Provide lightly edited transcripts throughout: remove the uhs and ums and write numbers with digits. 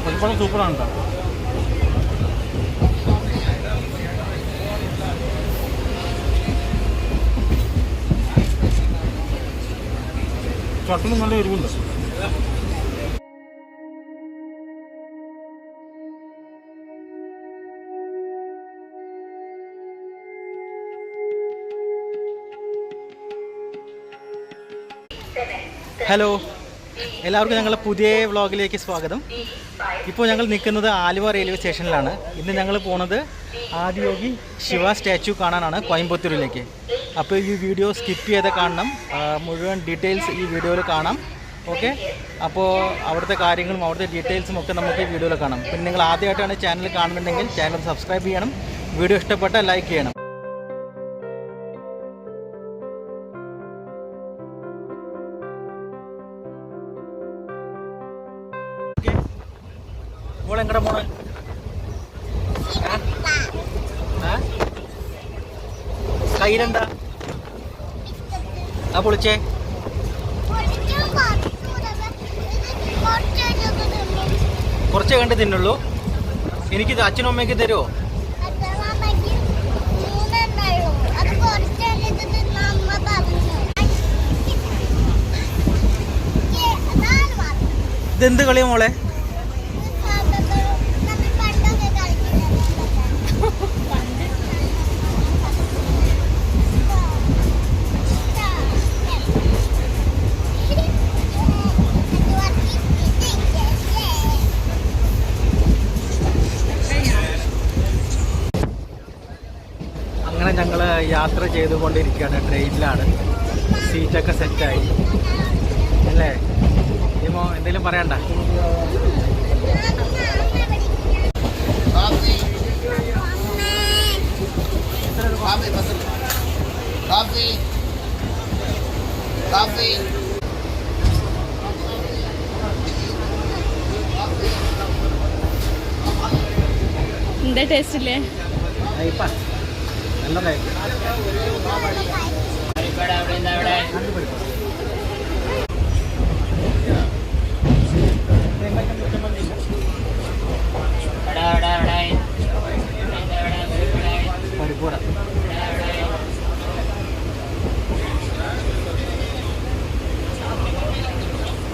ഒരുപാട് സൂപ്പറാണ് കേട്ടോ. ചട്ടിന് നല്ല എരിവുണ്ട്. ഹലോ, എല്ലാവർക്കും ഞങ്ങളുടെ പുതിയ വ്ളോഗിലേക്ക് സ്വാഗതം. ഇപ്പോൾ ഞങ്ങൾ നിൽക്കുന്നത് ആലുവ റെയിൽവേ സ്റ്റേഷനിലാണ്. ഇന്ന് ഞങ്ങൾ പോകുന്നത് ആദിയോഗി ശിവ സ്റ്റാച്യു കാണാനാണ്, കോയമ്പത്തൂരിലേക്ക്. അപ്പോൾ ഈ വീഡിയോ സ്കിപ്പ് ചെയ്ത് കാണണം, മുഴുവൻ ഡീറ്റെയിൽസ് ഈ വീഡിയോയിൽ കാണാം. ഓക്കെ, അപ്പോൾ അവിടുത്തെ കാര്യങ്ങളും അവിടുത്തെ ഡീറ്റെയിൽസും ഒക്കെ നമുക്ക് ഈ വീഡിയോയിൽ കാണാം. പിന്നെ നിങ്ങൾ ആദ്യമായിട്ടാണ് ചാനൽ കാണുന്നുണ്ടെങ്കിൽ ചാനൽ സബ്സ്ക്രൈബ് ചെയ്യണം, വീഡിയോ ഇഷ്ടപ്പെട്ടാൽ ലൈക്ക് ചെയ്യണം. എങ്ങടെ പോണ കയ്യിലെന്താ ആ പൊളിച്ചേ? കുറച്ചേ കണ്ട് തിന്നുള്ളൂ. എനിക്ക് അച്ഛനും അമ്മയ്ക്ക് തരുമോ? ഇതെന്ത് കളിയാ മോളെ? അങ്ങനെ ഞങ്ങൾ യാത്ര ചെയ്തുകൊണ്ടിരിക്കുകയാണ്, ട്രെയിനിലാണ്. സീറ്റൊക്കെ സെറ്റായി അല്ലേ? ഇമോ എന്തെങ്കിലും പറയണ്ട? എന്താ ടേസ്റ്റ് ഇല്ലേ? നല്ലതായിരിക്കും. പരിപ്പൂട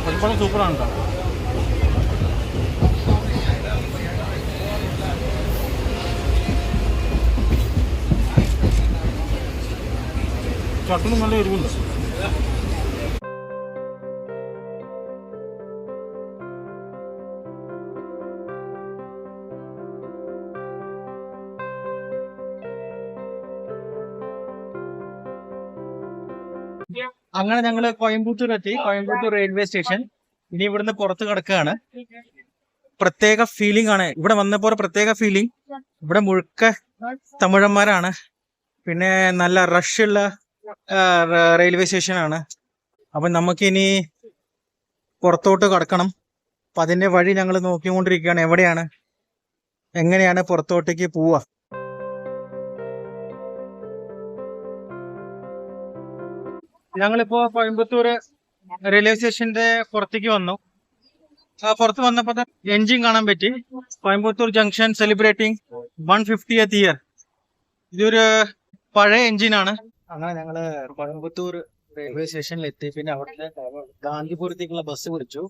ഒരുപാട് സൂപ്പറാണ് കേട്ടോ. ചട്ടിന് നല്ല എരിവുണ്ട്. അങ്ങനെ ഞങ്ങള് കോയമ്പത്തൂർ എത്തി, കോയമ്പത്തൂർ റെയിൽവേ സ്റ്റേഷൻ. ഇനി ഇവിടുന്ന് പുറത്ത് കിടക്കുകയാണ്. പ്രത്യേക ഫീലിംഗ് ആണ് ഇവിടെ വന്നപ്പോൾ, പ്രത്യേക ഫീലിംഗ്. ഇവിടെ മുഴുക്ക തമിഴന്മാരാണ്. പിന്നെ നല്ല റഷുള്ള റെയിൽവേ സ്റ്റേഷനാണ്. അപ്പം നമുക്കിനി പുറത്തോട്ട് കടക്കണം. അപ്പം അതിൻ്റെ വഴി ഞങ്ങൾ നോക്കിക്കൊണ്ടിരിക്കുകയാണ്, എവിടെയാണ്, എങ്ങനെയാണ് പുറത്തോട്ടേക്ക് പോവുക. ഞങ്ങളിപ്പോ കോയമ്പത്തൂർ റെയിൽവേ സ്റ്റേഷന്റെ പുറത്തേക്ക് വന്നു. പുറത്ത് വന്നപ്പോൾ എൻജിൻ കാണാൻ പറ്റി. Coimbatore junction celebrating 150th year. ഇതൊരു പഴയ എൻജിനാണ്. അങ്ങനെ ഞങ്ങള് കോയമ്പത്തൂർ റെയിൽവേ സ്റ്റേഷനിൽ എത്തി. പിന്നെ അവിടുത്തെ ഗാന്ധിപുരത്തേക്കുള്ള ബസ് വിളിച്ചു.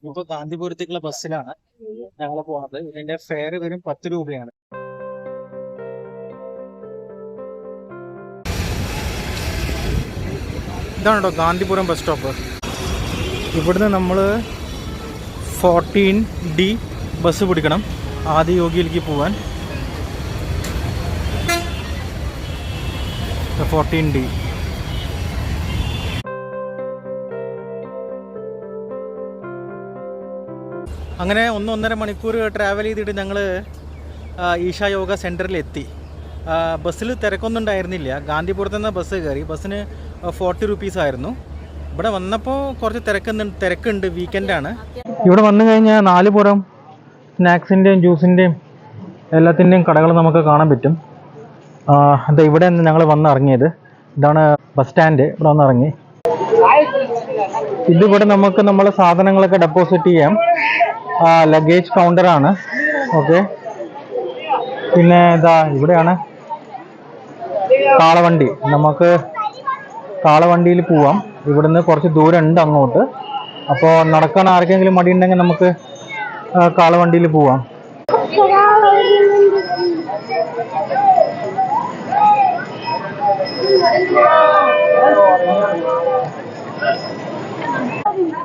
ഇപ്പൊ ഗാന്ധിപുരത്തേക്കുള്ള ബസ്സിലാണ് ഞങ്ങൾ പോണത്. ഇതിന്റെ ഫെയർ വരും 10 രൂപയാണ്. ഇതാണ് കേട്ടോ ഗാന്ധിപുരം ബസ് സ്റ്റോപ്പ്. ഇവിടുന്ന് നമ്മൾ 14D ബസ് പിടിക്കണം ആദിയോഗിയിലേക്ക് പോവാൻ. 14D. അങ്ങനെ 1-1.5 മണിക്കൂർ ട്രാവൽ ചെയ്തിട്ട് ഞങ്ങൾ ഈശാ യോഗ സെൻറ്ററിലെത്തി. ബസ്സിൽ തിരക്കൊന്നും ഉണ്ടായിരുന്നില്ല. ഗാന്ധിപുരത്ത് നിന്ന് ബസ് കയറി. ബസ്സിന് 40 rupees ആയിരുന്നു. ഇവിടെ വന്നപ്പോൾ കുറച്ച് തിരക്കുണ്ട്. വീക്കെൻഡാണ്. ഇവിടെ വന്നു കഴിഞ്ഞാൽ 4 പുറം സ്നാക്സിൻ്റെയും ജ്യൂസിൻ്റെയും എല്ലാത്തിൻ്റെയും കടകൾ നമുക്ക് കാണാൻ പറ്റും. അത് ഇവിടെ ഞങ്ങൾ വന്നിറങ്ങിയത്. ഇതാണ് ബസ് സ്റ്റാൻഡ്. ഇവിടെ വന്നിറങ്ങി. ഇതിവിടെ നമുക്ക് നമ്മളെ സാധനങ്ങളൊക്കെ ഡെപ്പോസിറ്റ് ചെയ്യാം. ലഗേജ് കൗണ്ടറാണ്. ഓക്കെ, പിന്നെ ഇതാ ഇവിടെയാണ് കാളവണ്ടി. നമുക്ക് കാളവണ്ടിയിൽ പോവാം. ഇവിടുന്ന് കുറച്ച് ദൂരം ഉണ്ട് അങ്ങോട്ട്. അപ്പോൾ നടക്കാൻ ആർക്കെങ്കിലും മടിയുണ്ടെങ്കിൽ നമുക്ക് കാളവണ്ടിയിൽ പോവാം.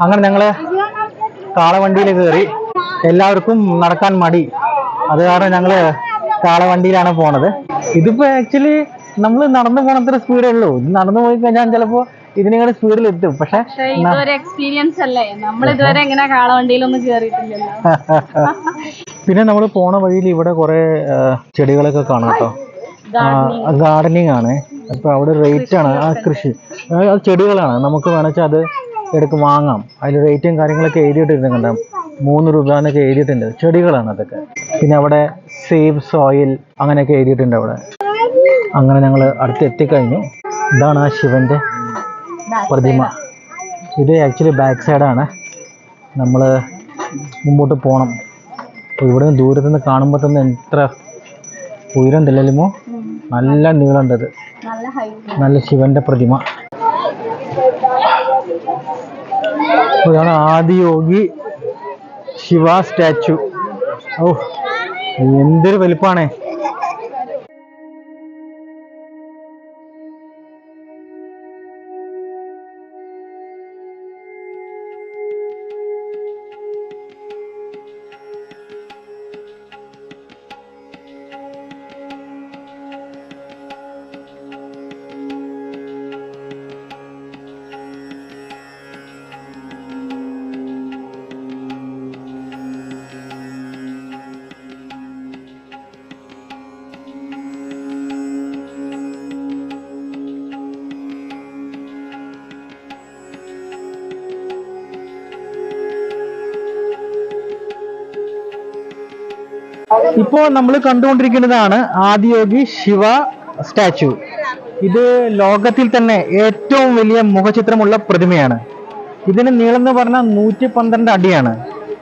അങ്ങനെ ഞങ്ങള് കാളവണ്ടിയിൽ കയറി. എല്ലാവർക്കും നടക്കാൻ മടി, അത് കാരണം ഞങ്ങള് കാളവണ്ടിയിലാണ് പോണത്. ഇതിപ്പോ ആക്ച്വലി നമ്മൾ നടന്നു പോണത്ര സ്പീഡേ ഉള്ളൂ. നടന്നു പോയി കഴിഞ്ഞാൽ ചിലപ്പോ ഇതിനെക്കാൾ സ്പീഡിൽ എത്തും. പക്ഷെ ഇതൊരു എക്സ്പീരിയൻസ് അല്ലേ, നമ്മൾ ഇതുവരെ എങ്ങനെ കാളവണ്ടിയിലൊന്നും കേറിയിട്ടില്ലല്ലോ. പിന്നെ നമ്മൾ പോണ വഴിയിൽ ഇവിടെ കുറെ ചെടികളൊക്കെ കാണാം കേട്ടോ. ഗാർഡനിങ് ആണ്. അപ്പൊ അവിടെ റേറ്റ് ആണ്. ആ കൃഷി അത് ചെടികളാണ്. നമുക്ക് വേണമെച്ചാൽ അത് എടുക്ക് വാങ്ങാം. അതിൽ റേറ്റും കാര്യങ്ങളൊക്കെ എഴുതിയിട്ടിട്ടുണ്ട്. 3 രൂപ എന്നൊക്കെ എഴുതിയിട്ടുണ്ട്. ചെടികളാണ് അതൊക്കെ. പിന്നെ അവിടെ സേവ് സോയിൽ അങ്ങനെയൊക്കെ എഴുതിയിട്ടുണ്ട് അവിടെ. അങ്ങനെ ഞങ്ങൾ അടുത്ത് എത്തിക്കഴിഞ്ഞു. ഇതാണ് ആ ശിവന്റെ പ്രതിമ. ഇത് ആക്ച്വലി ബാക്ക് സൈഡാണ്. നമ്മൾ മുമ്പോട്ട് പോകണം. അപ്പോൾ ഇവിടെ നിന്ന് ദൂരത്തു നിന്ന് കാണുമ്പോൾ തന്നെ എത്ര ഉയരം തില്ലലുമോ, നല്ല നീളമുണ്ടത്. നല്ല ശിവന്റെ പ്രതിമ. ഇതാണ് ആദിയോഗി ശിവ സ്റ്റാച്ചു. ഓ, എന്തൊരു വലിപ്പാണേ. ഇപ്പോൾ നമ്മൾ കണ്ടുകൊണ്ടിരിക്കുന്നതാണ് ആദിയോഗി ശിവ സ്റ്റാച്ചു. ഇത് ലോകത്തിൽ തന്നെ ഏറ്റവും വലിയ മുഖചിത്രമുള്ള പ്രതിമയാണ്. ഇതിന് നീളം എന്ന് പറഞ്ഞാൽ 112 അടിയാണ്.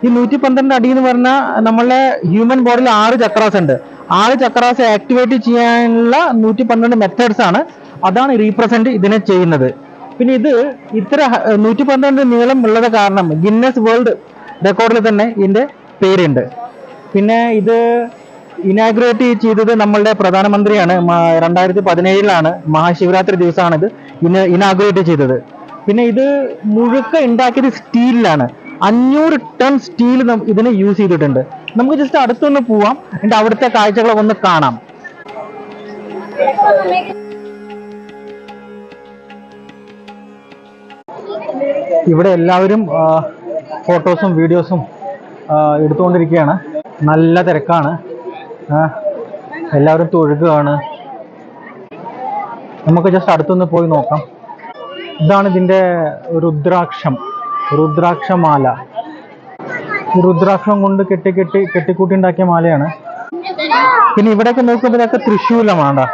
ഈ 112 അടി എന്ന് പറഞ്ഞാൽ നമ്മളെ ഹ്യൂമൻ ബോഡിയിൽ 6 ചക്രാസ് ഉണ്ട്. 6 ചക്രാസ് ആക്ടിവേറ്റ് ചെയ്യാനുള്ള 112 മെത്തേഡ്സ് ആണ്. അതാണ് റീപ്രസെന്റ് ഇതിനെ ചെയ്യുന്നത്. പിന്നെ ഇത് ഇത്ര 112 നീളം ഉള്ളത് കാരണം ഗിന്നസ് വേൾഡ് റെക്കോർഡിൽ തന്നെ ഇതിന്റെ പേരുണ്ട്. പിന്നെ ഇത് ഇനാഗ്രേറ്റ് ചെയ്തത് നമ്മളുടെ പ്രധാനമന്ത്രിയാണ്. 2017 മഹാശിവരാത്രി ദിവസമാണ് ഇത് ഇനാഗ്രേറ്റ് ചെയ്തത്. പിന്നെ ഇത് മുഴുക്ക ഉണ്ടാക്കിയത് സ്റ്റീലിലാണ്. 500 ടൺ സ്റ്റീൽ ഇതിന് യൂസ് ചെയ്തിട്ടുണ്ട്. നമുക്ക് ജസ്റ്റ് അടുത്തൊന്ന് പോവാം, എന്നിട്ട് അവിടുത്തെ കാഴ്ചകളൊക്കെ ഒന്ന് കാണാം. ഇവിടെ എല്ലാവരും ഫോട്ടോസും വീഡിയോസും എടുത്തുകൊണ്ടിരിക്കുകയാണ്. നല്ല തിരക്കാണ്. എല്ലാവരും തൊഴുകയാണ്. നമുക്ക് ജസ്റ്റ് അടുത്തൊന്ന് പോയി നോക്കാം. ഇതാണ് ഇതിൻ്റെ രുദ്രാക്ഷമാല. രുദ്രാക്ഷം കൊണ്ട് കെട്ടിക്കൂട്ടി ഉണ്ടാക്കിയ മാലയാണ്. പിന്നെ ഇവിടെയൊക്കെ നോക്കുമ്പോൾ ഇതൊക്കെ തൃശ്ശൂലമാണ്.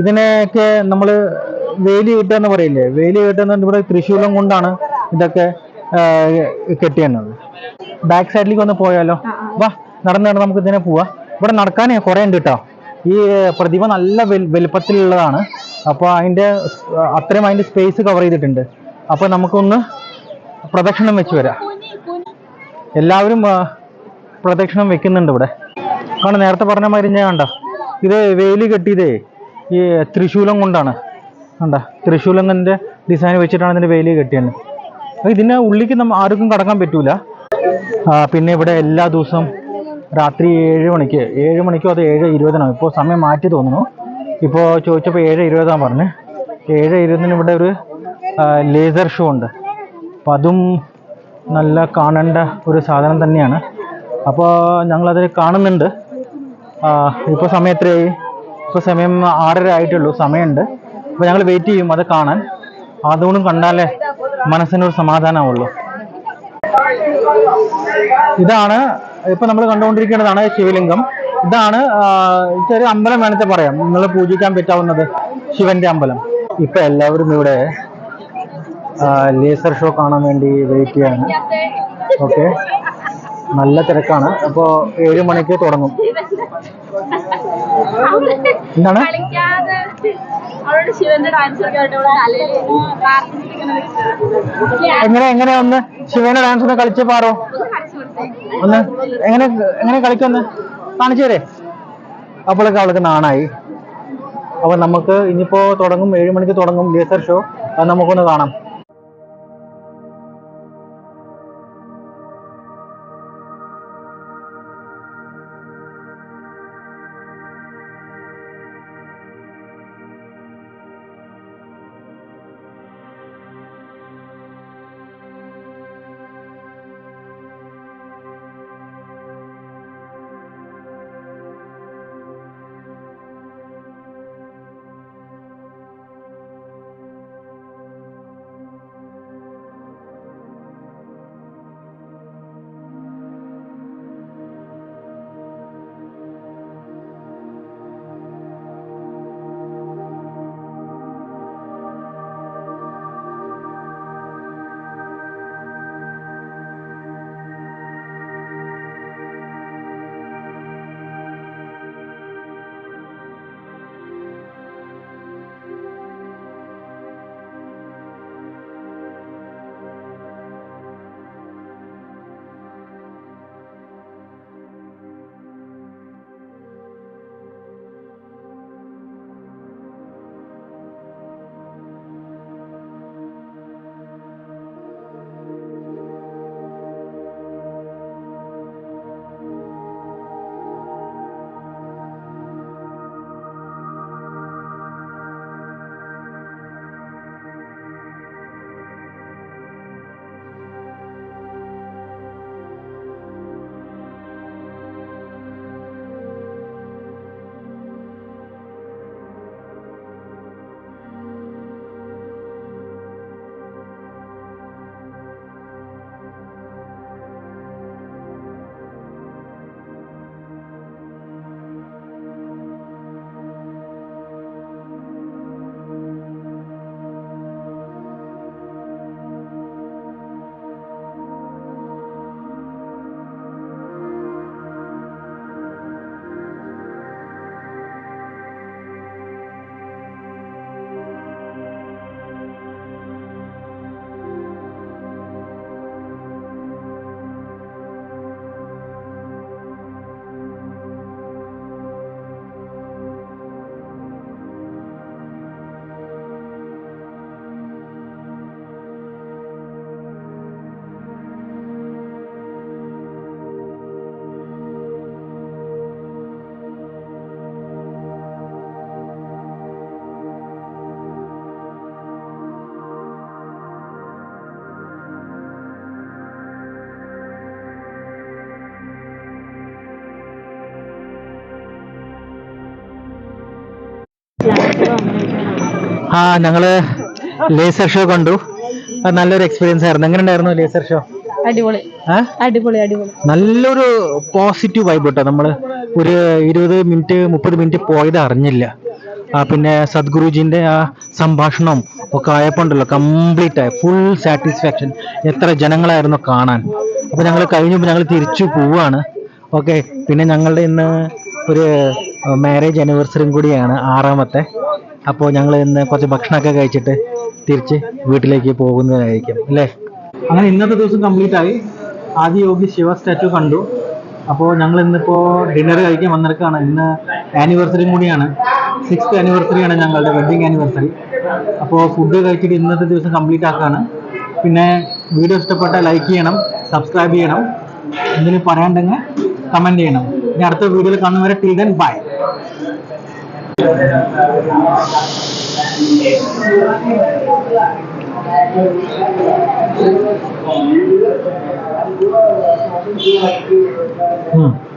ഇതിനെയൊക്കെ നമ്മൾ വേലി കെട്ടുക എന്ന് പറയില്ലേ, വേലി കെട്ടുന്ന ഇവിടെ തൃശ്ശൂലം കൊണ്ടാണ് ഇതൊക്കെ കെട്ടിയെന്നത്. ബാക്ക് സൈഡിലേക്ക് ഒന്ന് പോയാലോ? വാ, നടന്ന് നമുക്ക് ഇതിനെ പോവാം. ഇവിടെ നടക്കാനേ കുറെ ഉണ്ട് കേട്ടോ. ഈ പ്രതിമ നല്ല വലുപ്പത്തിലുള്ളതാണ്. അപ്പോൾ അത്രയും അതിൻ്റെ സ്പേസ് കവർ ചെയ്തിട്ടുണ്ട്. അപ്പോൾ നമുക്കൊന്ന് പ്രദക്ഷിണം വെച്ച് വരാം. എല്ലാവരും പ്രദക്ഷിണം വെക്കുന്നുണ്ട് ഇവിടെ. കാരണം നേരത്തെ പറഞ്ഞ മാതിരി ഞാൻ കണ്ട ഇത് വേലി കെട്ടിയതേ ഈ തൃശ്ശൂലം കൊണ്ടാണ്. കണ്ട, തൃശ്ശൂലത്തിൻ്റെ ഡിസൈൻ വെച്ചിട്ടാണ് ഇതിൻ്റെ വേലി കെട്ടിയത്. ഇതിൻ്റെ ഉള്ളിലേക്ക് ആർക്കും കടക്കാൻ പറ്റൂല. പിന്നെ ഇവിടെ എല്ലാ ദിവസവും രാത്രി 7 മണിക്ക് 7 മണിക്കോ അത് 7:20 ഇപ്പോൾ സമയം മാറ്റി തോന്നുന്നു. ഇപ്പോൾ ചോദിച്ചപ്പോൾ 7:20 പറഞ്ഞ്. 7:20 ഇവിടെ ഒരു ലേസർ ഷോ ഉണ്ട്. അപ്പം അതും നല്ല കാണേണ്ട ഒരു സാധനം തന്നെയാണ്. അപ്പോൾ ഞങ്ങളതിൽ കാണുന്നുണ്ട്. ഇപ്പോൾ സമയം എത്രയായി? ഇപ്പോൾ സമയം 6:30 ആയിട്ടുള്ളൂ. സമയമുണ്ട്. അപ്പോൾ ഞങ്ങൾ വെയിറ്റ് ചെയ്യും അത് കാണാൻ. അതുകൊണ്ടും കണ്ടാലേ മനസ്സിനൊരു സമാധാനമാവുള്ളൂ. ഇതാണ് ഇപ്പൊ നമ്മൾ കണ്ടുകൊണ്ടിരിക്കുന്നതാണ് ശിവലിംഗം. ഇതാണ് ചെറിയ അമ്പലം വേണമെങ്കിൽ പറയാം, നിങ്ങൾ പൂജിക്കാൻ പറ്റാവുന്നത് ശിവന്റെ അമ്പലം. ഇപ്പൊ എല്ലാവരും ഇവിടെ ലേസർ ഷോ കാണാൻ വേണ്ടി വെയിറ്റ് ചെയ്യാണ്. ഓക്കെ, നല്ല തിരക്കാണ്. അപ്പോൾ 7 മണിക്ക് തുടങ്ങും. എന്താണ് കളിക്കാതെ അവളുടെ ശിവന്റെ ഡാൻസ് ഒക്കെ ആയിട്ട് അവളെ തലയിൽ എങ്ങനെ ഒന്ന് ശിവന്റെ ഡാൻസ് ഒന്ന് കളിച്ച് പാറോ ഒന്ന് എങ്ങനെ കളിക്കൊന്ന് കാണിച്ചു തരേ. അപ്പോഴൊക്കെ അവൾക്ക് നാണായി. അപ്പൊ നമുക്ക് ഇനിയിപ്പോ തുടങ്ങും, 7 മണിക്ക് തുടങ്ങും ലേസർ ഷോ. അത് നമുക്കൊന്ന് കാണാം. ഞങ്ങള് ലേസർ ഷോ കണ്ടു. നല്ലൊരു എക്സ്പീരിയൻസ് ആയിരുന്നു. എങ്ങനെ ഉണ്ടായിരുന്നു ലേസർ ഷോ? അടിപൊളി അടിപൊളി അടിപൊളി. നല്ലൊരു പോസിറ്റീവ് വൈബ് കേട്ടോ. നമ്മള് ഒരു 20-30 മിനിറ്റ് പോയത് അറിഞ്ഞില്ല. പിന്നെ സദ്ഗുരുജിന്റെ ആ സംഭാഷണം ഒക്കെ ആയപ്പോണ്ടല്ലോ കംപ്ലീറ്റ് ആയി ഫുൾ സാറ്റിസ്ഫാക്ഷൻ. എത്ര ജനങ്ങളായിരുന്നു കാണാൻ. അപ്പൊ ഞങ്ങൾ കഴിഞ്ഞപ്പോൾ ഞങ്ങൾ തിരിച്ചു പോവാണ്. ഓക്കെ. പിന്നെ ഞങ്ങളുടെ ഇന്ന് ഒരു മാരേജ് ആനിവേഴ്സറിയും കൂടിയാണ്, 6ാമത്തെ. അപ്പോൾ ഞങ്ങൾ ഇന്ന് കുറച്ച് ഭക്ഷണമൊക്കെ കഴിച്ചിട്ട് തിരിച്ച് വീട്ടിലേക്ക് പോകുന്നതായിരിക്കും അല്ലേ. അങ്ങനെ ഇന്നത്തെ ദിവസം കംപ്ലീറ്റ് ആയി. ആദിയോഗി ശിവ സ്റ്റാച്ചു കണ്ടു. അപ്പോൾ ഞങ്ങൾ ഇന്നിപ്പോൾ ഡിന്നർ കഴിക്കാൻ വന്നിരിക്കുകയാണ്. ഇന്ന് ആനിവേഴ്സറിയും കൂടിയാണ്, 6th ആനിവേഴ്സറിയാണ് ഞങ്ങളുടെ വെഡ്ഡിങ് ആനിവേഴ്സറി. അപ്പോൾ ഫുഡ് കഴിച്ചിട്ട് ഇന്നത്തെ ദിവസം കംപ്ലീറ്റ് ആക്കുകയാണ്. പിന്നെ വീഡിയോ ഇഷ്ടപ്പെട്ടാൽ ലൈക്ക് ചെയ്യണം, സബ്സ്ക്രൈബ് ചെയ്യണം, എന്തെങ്കിലും പറയാണ്ടെങ്കിൽ കമൻറ്റ് ചെയ്യണം. ഇനി അടുത്ത വീഡിയോയിൽ കാണുന്നവരെ ടിൽ ദെൻ ബൈ. Hmm.